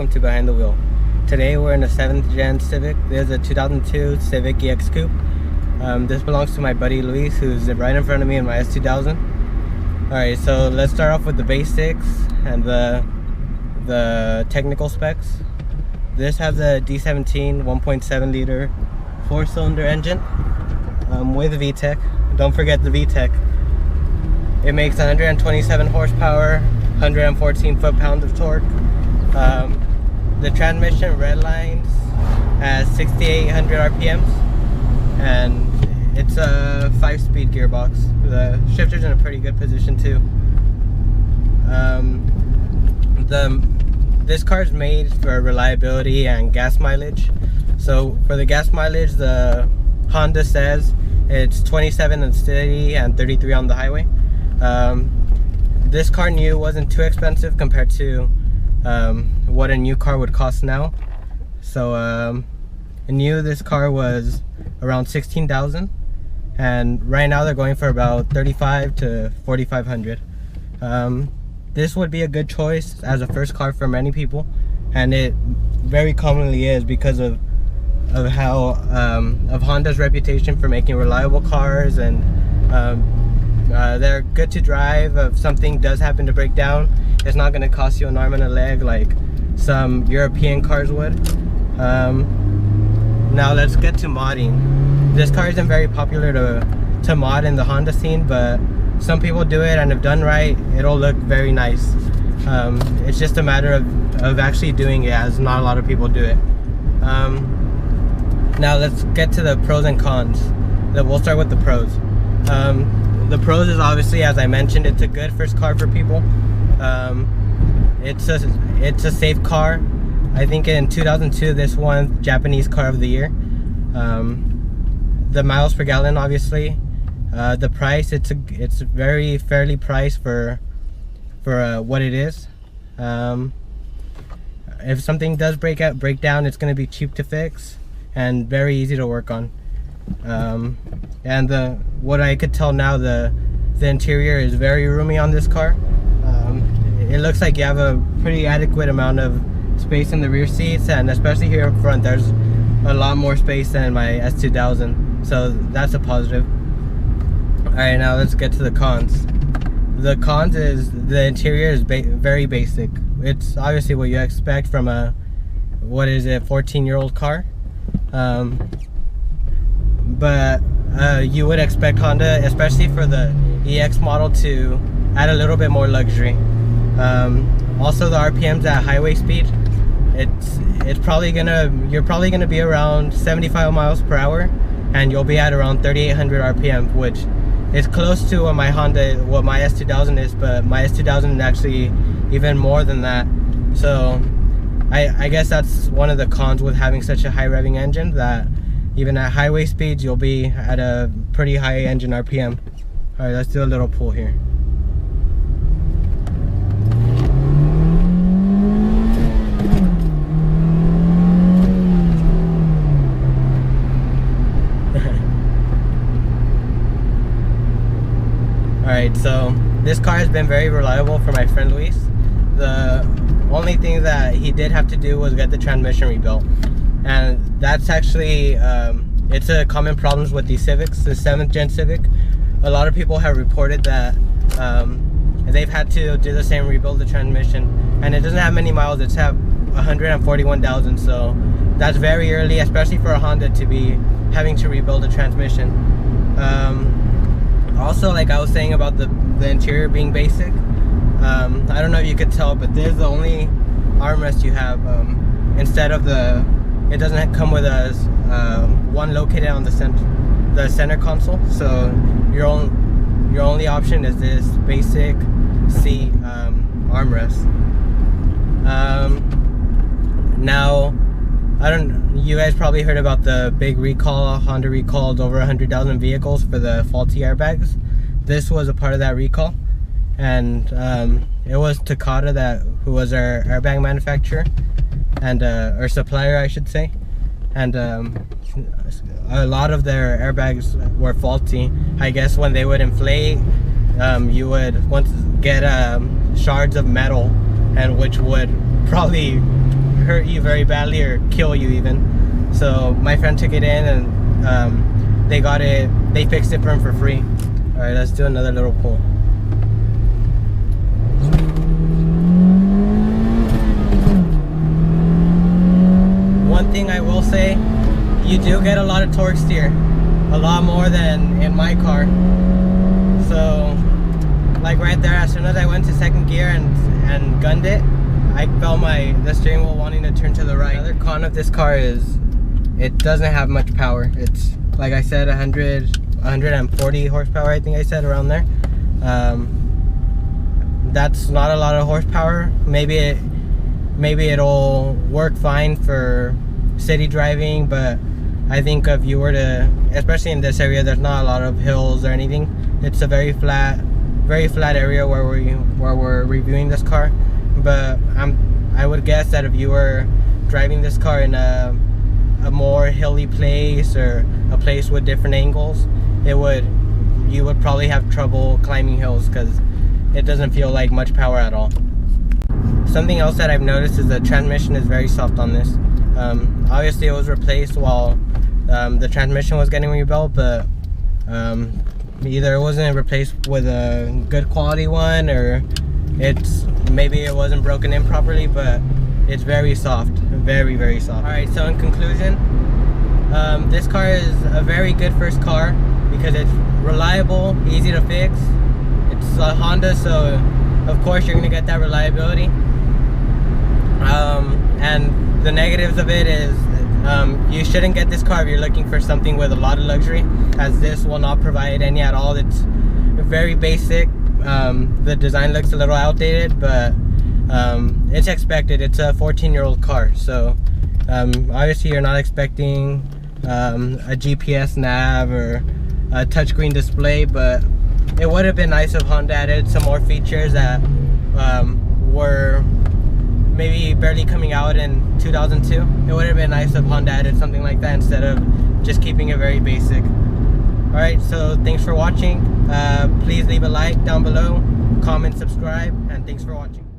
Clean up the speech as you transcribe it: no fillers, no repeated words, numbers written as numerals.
welcome to Behind the Wheel. Today we're in a 7th gen Civic. This is a 2002 Civic EX Coupe. This belongs to my buddy Luis, who's right in front of me in my S2000. Alright, so let's start off with the basics and the technical specs. This has a D17 1.7 liter 4-cylinder engine with VTEC. Don't forget the VTEC. It makes 127 horsepower, 114 foot-pounds of torque. The transmission redlines at 6,800 RPMs, and it's a 5-speed gearbox. The shifter's in a pretty good position too. This car is made for reliability and gas mileage. So for the gas mileage, the Honda says it's 27 in the city and 33 on the highway. This car new wasn't too expensive compared to what a new car would cost now. So new, this car was around 16,000, and right now they're going for about 35 to 4,500. This would be a good choice as a first car for many people, and it very commonly is because of how of Honda's reputation for making reliable cars, and they're good to drive. If something does happen to break down, it's not going to cost you an arm and a leg like some European cars would. Now let's get to modding. This car isn't very popular to mod in the Honda scene, but some people do it, and if done right, it'll look very nice. It's just a matter of actually doing it, as not a lot of people do it. Now let's get to the pros and cons. We'll start with the pros. The pros is obviously, as I mentioned, it's a good first car for people. It's a safe car. I think in 2002 this won Japanese Car of the Year. The miles per gallon, obviously. The price, it's very fairly priced for what it is. If something does break down, it's going to be cheap to fix and very easy to work on. And what I could tell now, the interior is very roomy on this car. It looks like you have a pretty adequate amount of space in the rear seats, and especially here up front, there's a lot more space than my S2000, so that's a positive. Alright, now let's get to the cons. The cons is the interior is very basic. It's obviously what you expect from a 14-year-old car. But you would expect Honda, especially for the EX model, to add a little bit more luxury. Also, the RPMs at highway speed, you're probably gonna be around 75 miles per hour, and you'll be at around 3,800 RPM, which is close to what my S2000 is, but my S2000 is actually even more than that. So I guess that's one of the cons with having such a high revving engine, that even at highway speeds you'll be at a pretty high engine RPM. Alright, let's do a little pull here. Alright, so this car has been very reliable for my friend Luis. The only thing that he did have to do was get the transmission rebuilt, and that's actually it's a common problem with these Civics, the 7th gen Civic. A lot of people have reported that they've had to do the same, rebuild the transmission, and it doesn't have many miles. It's have 141,000, so that's very early, especially for a Honda, to be having to rebuild a transmission. Also, like I was saying about the interior being basic, I don't know if you could tell, but there's the only armrest you have. Instead of it doesn't come with one located on the center console, so your only option is this basic seat armrest. Now, you guys probably heard about the big recall. Honda recalled over 100,000 vehicles for the faulty airbags. This was a part of that recall, and it was Takata who was our airbag manufacturer, and or supplier, I should say, and a lot of their airbags were faulty. I guess when they would inflate, you would get shards of metal, and which would probably hurt you very badly or kill you even. So my friend took it in and they fixed it for him for free. All right, let's do another little pull. One thing I will say, you do get a lot of torque steer, a lot more than in my car. So like right there, as soon as I went to second gear and gunned it, I felt the steering wheel wanting to turn to the right. Another con of this car is it doesn't have much power. It's, like I said, 140 horsepower, I think I said, around there. That's not a lot of horsepower. Maybe it'll work fine for city driving, but I think if you were to, especially in this area, there's not a lot of hills or anything. It's a very flat area where we're reviewing this car. But I would guess that if you were driving this car in a more hilly place or a place with different angles, you would probably have trouble climbing hills because it doesn't feel like much power at all. Something else that I've noticed is the transmission is very soft on this. Obviously it was replaced while the transmission was getting rebuilt, but either it wasn't replaced with a good quality one, or maybe it wasn't broken in properly, but it's very soft, very, very soft. All right, so in conclusion, this car is a very good first car because it's reliable, easy to fix. It's a Honda, so of course you're gonna get that reliability. And the negatives of it is you shouldn't get this car if you're looking for something with a lot of luxury, as this will not provide any at all. It's very basic. The design looks a little outdated, but it's expected. It's a 14-year-old car, so obviously you're not expecting a GPS nav or a touchscreen display, but it would have been nice if Honda added some more features that were maybe barely coming out in 2002. It would have been nice if Honda added something like that instead of just keeping it very basic. Alright, so thanks for watching. Please leave a like down below, comment, subscribe, and thanks for watching.